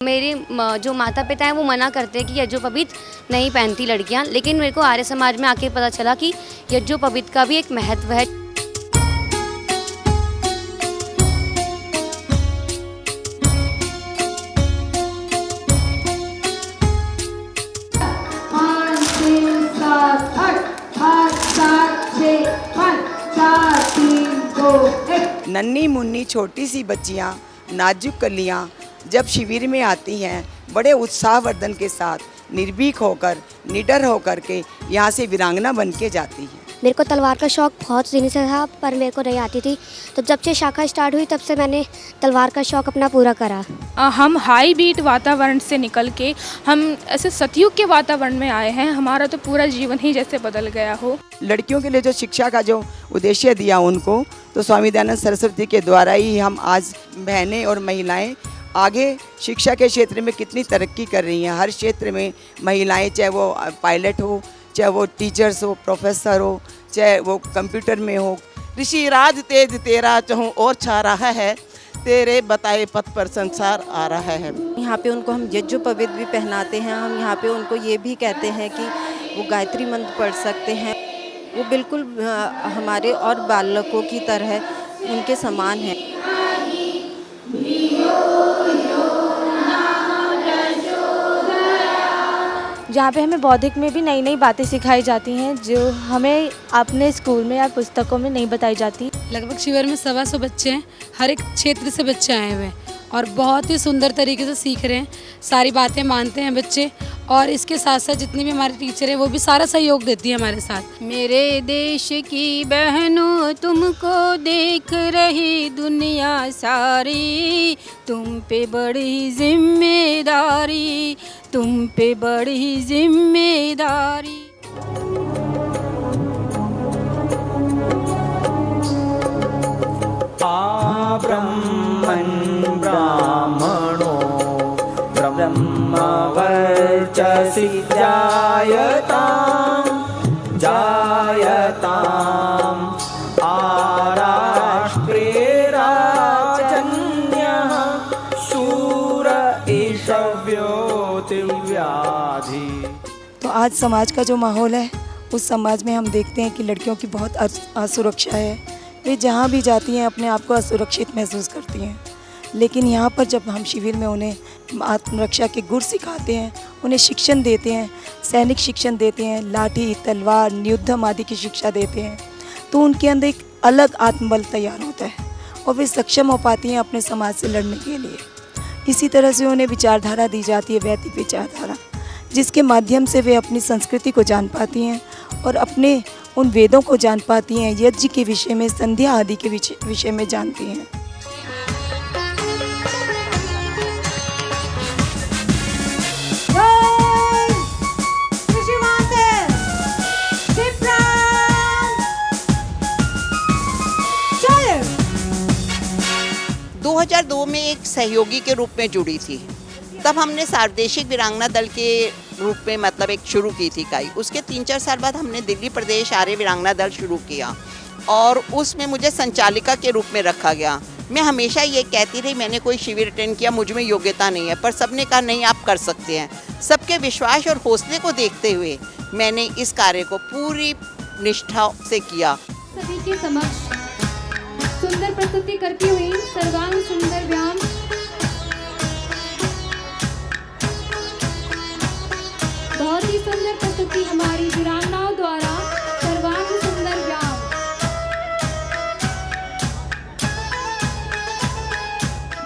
मेरे जो माता पिता हैं वो मना करते हैं कि यज्ञोपवीत नहीं पहनती लड़कियां, लेकिन मेरे को आर्य समाज में आके पता चला कि यज्ञोपवीत का भी एक महत्व है। नन्ही मुन्नी छोटी सी बच्चियाँ, नाजुक कलियाँ जब शिविर में आती हैं, बड़े उत्साहवर्धन के साथ निर्भीक होकर, निडर होकर के यहाँ से वीरांगना बन के जाती हैं। मेरे को तलवार का शौक़ बहुत दिन से था, पर मेरे को नहीं आती थी, तो जब से शाखा स्टार्ट हुई तब से मैंने तलवार का शौक़ अपना पूरा करा। हम हाई बीट वातावरण से निकल के हम ऐसे सतयुग के वातावरण में आए हैं। हमारा तो पूरा जीवन ही जैसे बदल गया हो। लड़कियों के लिए जो शिक्षा का जो उद्देश्य दिया उनको, तो स्वामी दयानंद सरस्वती के द्वारा ही हम आज बहनें और महिलाएं आगे शिक्षा के क्षेत्र में कितनी तरक्की कर रही हैं। हर क्षेत्र में महिलाएं, चाहे वो पायलट हो, चाहे वो टीचर्स हो, प्रोफेसर हो, चाहे वो कंप्यूटर में हो। ऋषि राज तेज तेरा चहूँ और छा रहा है, तेरे बताए पथ पर संसार आ रहा है। यहाँ पे उनको हम यज्ञोपवीत भी पहनाते हैं। हम यहाँ पे उनको ये भी कहते हैं कि वो गायत्री मंत्र पढ़ सकते हैं। वो बिल्कुल हमारे और बालकों की तरह उनके समान है। जहाँ पे हमें बौद्धिक में भी नई नई बातें सिखाई जाती हैं जो हमें अपने स्कूल में या पुस्तकों में नहीं बताई जाती। लगभग शिविर में 125 बच्चे हैं, हर एक क्षेत्र से बच्चे आए हुए हैं और बहुत ही सुंदर तरीके से सीख रहे हैं, सारी बातें मानते हैं बच्चे। और इसके साथ साथ जितनी भी हमारे टीचर हैं वो भी सारा सहयोग देती है हमारे साथ। मेरे देश की बहनों, तुमको देख रही दुनिया सारी, तुम पे बड़ी जिम्मेदारी, तुम पे बड़ी जिम्मेदारी। ब्रह्मन् ब्राह्मणो ब्रह्मवर्चसि जायतां जायताम् आराष्ट्रे राजन्यः शूर ईशव्योतिव्याधि। तो आज समाज का जो माहौल है, उस समाज में हम देखते हैं कि लड़कियों की बहुत असुरक्षा है। वे जहाँ भी जाती हैं अपने आप को असुरक्षित महसूस करती हैं। लेकिन यहाँ पर जब हम शिविर में उन्हें आत्मरक्षा के गुर सिखाते हैं, उन्हें शिक्षण देते हैं, सैनिक शिक्षण देते हैं, लाठी, तलवार, युद्धम आदि की शिक्षा देते हैं, तो उनके अंदर एक अलग आत्मबल तैयार होता है और वे सक्षम हो पाती हैं अपने समाज से लड़ने के लिए। इसी तरह से उन्हें विचारधारा दी जाती है, वैदिक विचारधारा, जिसके माध्यम से वे अपनी संस्कृति को जान पाती हैं और अपने उन वेदों को जान पाती हैं, यज्ञ के विषय में, संध्या आदि के विषय में जानती हैं। दो 2002 में एक सहयोगी के रूप में जुड़ी थी। तब हमने सार्वदेशिक वीरांगना दल के रूप में मतलब एक शुरू की थी इकाई। उसके 3-4 साल बाद हमने दिल्ली प्रदेश आर्य वीरांगना दल शुरू किया और उसमें मुझे संचालिका के रूप में रखा गया। मैं हमेशा ये कहती रही, मैंने कोई शिविर अटेंड किया, मुझ में योग्यता नहीं है, पर सबने कहा नहीं आप कर सकते हैं। सबके विश्वास और हौसले को देखते हुए मैंने इस कार्य को पूरी निष्ठा से किया। सभी के समक्ष सुंदर प्रस्तुति करती हुई सर्वांग सुंदर व्यायाम बहुत ही सुंदर प्रस्तुति हमारी वीरांगनाओं द्वारा सर्वांग सुंदर व्यायाम।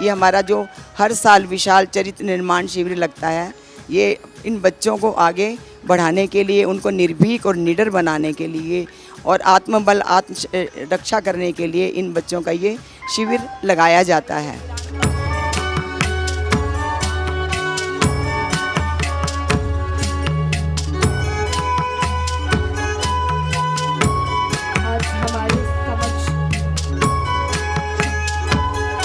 ये हमारा जो हर साल विशाल चरित्र निर्माण शिविर लगता है, ये इन बच्चों को आगे बढ़ाने के लिए, उनको निर्भीक और निडर बनाने के लिए और आत्मबल आत्म रक्षा करने के लिए इन बच्चों का ये शिविर लगाया जाता है।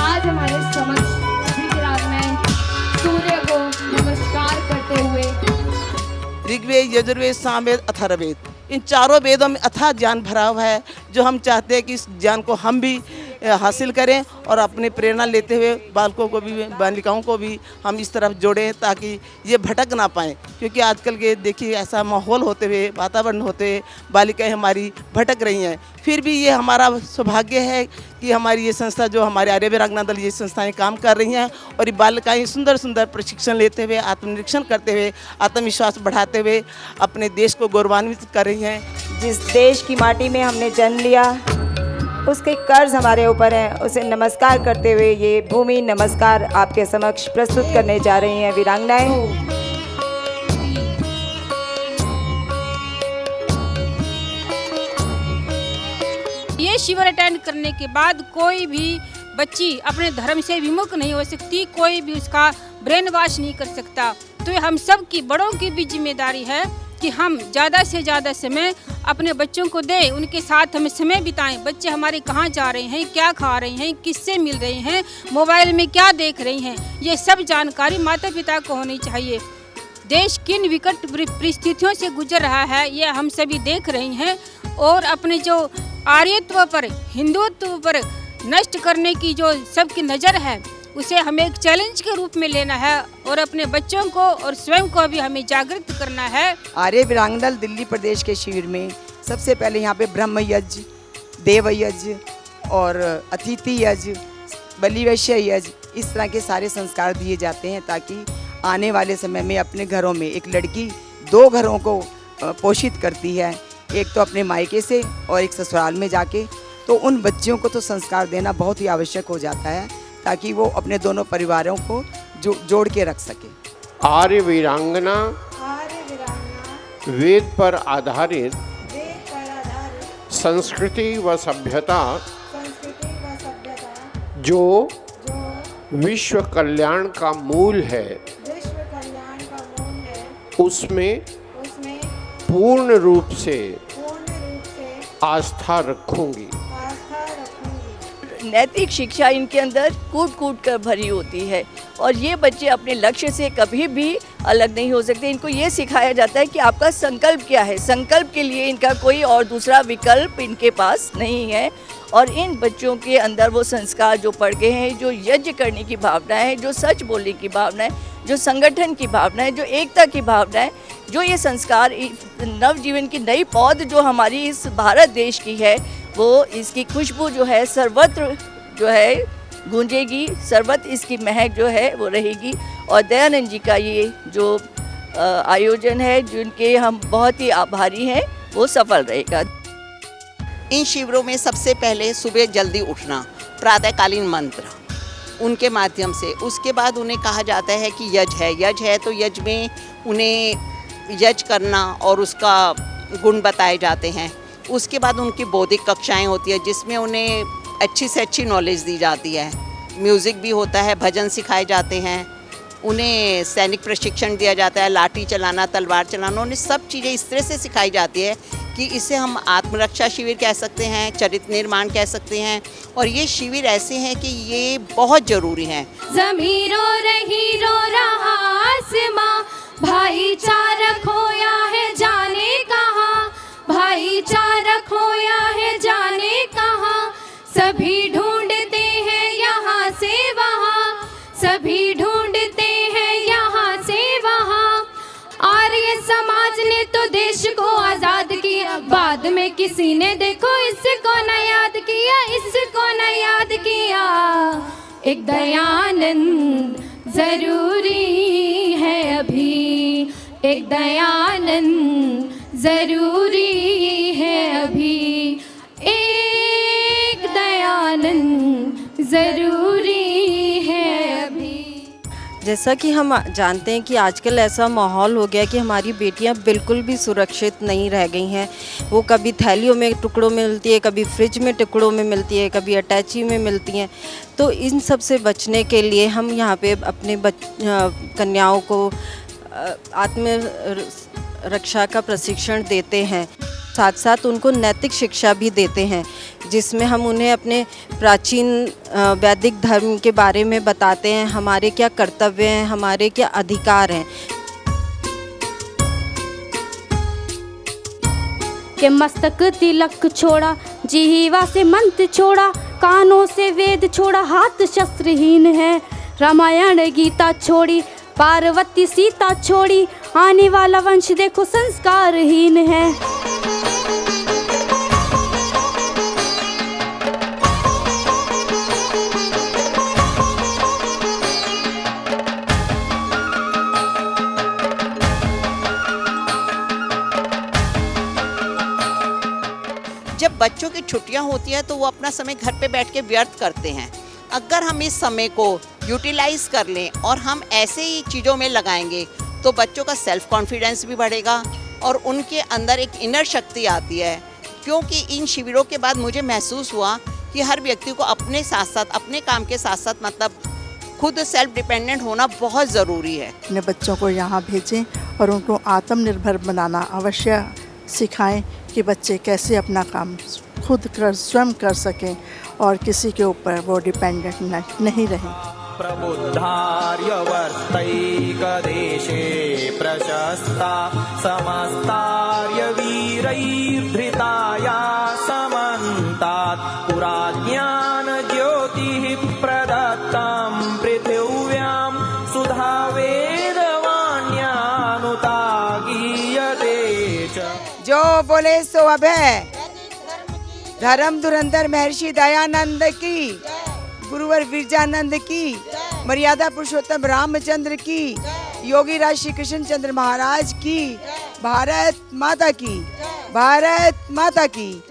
आज हमारे समक्ष विराजमान सूर्य को नमस्कार करते हुए ऋग्वेद, यजुर्वेद, सामवेद, अथर्ववेद, इन चारों वेदों में अथाह ज्ञान भरा हुआ है, जो हम चाहते हैं कि इस ज्ञान को हम भी हासिल करें और अपने प्रेरणा लेते हुए बालकों को भी, बालिकाओं को भी हम इस तरफ जोड़ें ताकि ये भटक ना पाएँ। क्योंकि आजकल के देखिए ऐसा माहौल होते हुए, वातावरण होते हुए बालिकाएँ हमारी भटक रही हैं। फिर भी ये हमारा सौभाग्य है कि हमारी ये संस्था, जो हमारे आर्य वीरांगना दल, ये संस्थाएं काम कर रही हैं और ये बालिकाएँ सुंदर सुंदर प्रशिक्षण लेते हुए, आत्मनिरीक्षण करते हुए, आत्मविश्वास बढ़ाते हुए अपने देश को गौरवान्वित कर रही हैं। जिस देश की माटी में हमने जन्म लिया उसके कर्ज हमारे ऊपर है, उसे नमस्कार करते हुए ये भूमि नमस्कार आपके समक्ष प्रस्तुत करने जा रही हैं वीरांगनाएं। ये शिविर अटेंड करने के बाद कोई भी बच्ची अपने धर्म से विमुख नहीं हो सकती, कोई भी उसका ब्रेन वॉश नहीं कर सकता। तो हम सब की, बड़ों की भी जिम्मेदारी है कि हम ज़्यादा से ज़्यादा समय अपने बच्चों को दें, उनके साथ हम समय बिताएं। बच्चे हमारे कहाँ जा रहे हैं, क्या खा रहे हैं, किससे मिल रहे हैं, मोबाइल में क्या देख रही हैं, ये सब जानकारी माता पिता को होनी चाहिए। देश किन विकट परिस्थितियों से गुजर रहा है ये हम सभी देख रहे हैं और अपने जो आर्यत्व पर, हिंदुत्व पर नष्ट करने की जो सबकी नज़र है उसे हमें एक चैलेंज के रूप में लेना है और अपने बच्चों को और स्वयं को भी हमें जागृत करना है। आर्य वीरांगना दल दिल्ली प्रदेश के शिविर में सबसे पहले यहाँ पे ब्रह्म यज्ञ, देव यज्ञ और अतिथि यज्ञ, बलिवैश्य यज्ञ, इस तरह के सारे संस्कार दिए जाते हैं ताकि आने वाले समय में अपने घरों में, एक लड़की 2 घरों को पोषित करती है, एक तो अपने मायके से और एक ससुराल में जाके, तो उन बच्चियों को तो संस्कार देना बहुत ही आवश्यक हो जाता है ताकि वो अपने दोनों परिवारों को जोड़ के रख सके। आर्य वीरांगना वेद पर आधारित संस्कृति व सभ्यता जो विश्व कल्याण का मूल है, उसमें पूर्ण रूप से आस्था रखूंगी। नैतिक शिक्षा इनके अंदर कूट कूट कर भरी होती है और ये बच्चे अपने लक्ष्य से कभी भी अलग नहीं हो सकते। इनको ये सिखाया जाता है कि आपका संकल्प क्या है, संकल्प के लिए इनका कोई और दूसरा विकल्प इनके पास नहीं है। और इन बच्चों के अंदर वो संस्कार जो पड़ गए हैं, जो यज्ञ करने की भावना है, जो सच बोलने की भावना है, जो संगठन की भावना है, जो एकता की भावना है, जो ये संस्कार नवजीवन की नई पौध जो हमारी इस भारत देश की है, वो इसकी खुशबू जो है सर्वत्र जो है गूंजेगी, सर्वत्र इसकी महक जो है वो रहेगी। और दयानंद जी का ये जो आयोजन है, जिनके हम बहुत ही आभारी हैं, वो सफल रहेगा। इन शिविरों में सबसे पहले सुबह जल्दी उठना, प्रातःकालीन मंत्र उनके माध्यम से, उसके बाद उन्हें कहा जाता है कि यज्ञ है तो यज्ञ में उन्हें यज्ञ करना और उसका गुण बताए जाते हैं। उसके बाद उनकी बौद्धिक कक्षाएं होती है जिसमें उन्हें अच्छी से अच्छी नॉलेज दी जाती है। म्यूज़िक भी होता है, भजन सिखाए जाते हैं, उन्हें सैनिक प्रशिक्षण दिया जाता है, लाठी चलाना, तलवार चलाना, उन्हें सब चीज़ें इस तरह से सिखाई जाती है कि इसे हम आत्मरक्षा शिविर कह सकते हैं, चरित्र निर्माण कह सकते हैं। और ये शिविर ऐसे हैं कि ये बहुत ज़रूरी हैं। ज़मीं रो रही, रो रहा आसमां, भाईचारा खोया है जाने कहाँ, भाईचारा खोया है जाने कहाँ। सभी ढूंढते हैं यहाँ से वहाँ, सभी ढूंढते हैं यहाँ से वहाँ। आर्य समाज ने तो देश को आजाद किया, बाद में किसी ने देखो इसको न याद किया, इसको न याद किया। एक दयानंद जरूरी है अभी, एक दयानंद जरूरी है अभी, एक दयानंद जरूरी है अभी। जैसा कि हम जानते हैं कि आजकल ऐसा माहौल हो गया कि हमारी बेटियां बिल्कुल भी सुरक्षित नहीं रह गई हैं। वो कभी थैलियों में टुकड़ों में मिलती है, कभी फ्रिज में टुकड़ों में मिलती है, कभी अटैची में मिलती हैं। तो इन सब से बचने के लिए हम यहाँ पे अपने कन्याओं को आत्म रक्षा का प्रशिक्षण देते हैं, साथ साथ उनको नैतिक शिक्षा भी देते हैं, जिसमें हम उन्हें अपने प्राचीन वैदिक धर्म के बारे में बताते हैं, हमारे क्या कर्तव्य हैं, हमारे क्या अधिकार हैं। के मस्तक तिलक छोड़ा, जीवा से मंत्र छोड़ा, कानों से वेद छोड़ा हाथ शस्त्रहीन है, रामायण गीता छोड़ी पार्वती सीता छोड़ी, आने वाला वंश देखो संस्कारहीन है। जब बच्चों की छुट्टियां होती हैं तो वो अपना समय घर पे बैठ के व्यर्थ करते हैं। अगर हम इस समय को यूटिलाइज कर लें और हम ऐसे ही चीज़ों में लगाएंगे तो बच्चों का सेल्फ कॉन्फिडेंस भी बढ़ेगा और उनके अंदर एक इनर शक्ति आती है। क्योंकि इन शिविरों के बाद मुझे महसूस हुआ कि हर व्यक्ति को अपने साथ साथ, अपने काम के साथ साथ मतलब खुद सेल्फ डिपेंडेंट होना बहुत ज़रूरी है। अपने बच्चों को यहाँ भेजें और उनको आत्मनिर्भर बनाना अवश्य सिखाएं कि बच्चे कैसे अपना काम खुद स्वयं कर सकें और किसी के ऊपर वो डिपेंडेंट नहीं रहें। प्रबुद्धार्य वर्तैकदेशे प्रशस्ता समस्तार्य वीरैर्धृताया समन्तात् पुरा ज्ञान ज्योतिः प्रदत्तं पृथिव्यां सुधा वेदवाण्यानुता गीयते च। जो बोले सो अभय। धर्म धुरंधर महर्षि दयानंद की, गुरुवर विरजानंद की, मर्यादा पुरुषोत्तम रामचंद्र की, योगी राज श्री कृष्ण चंद्र महाराज की, भारत माता की, भारत माता की।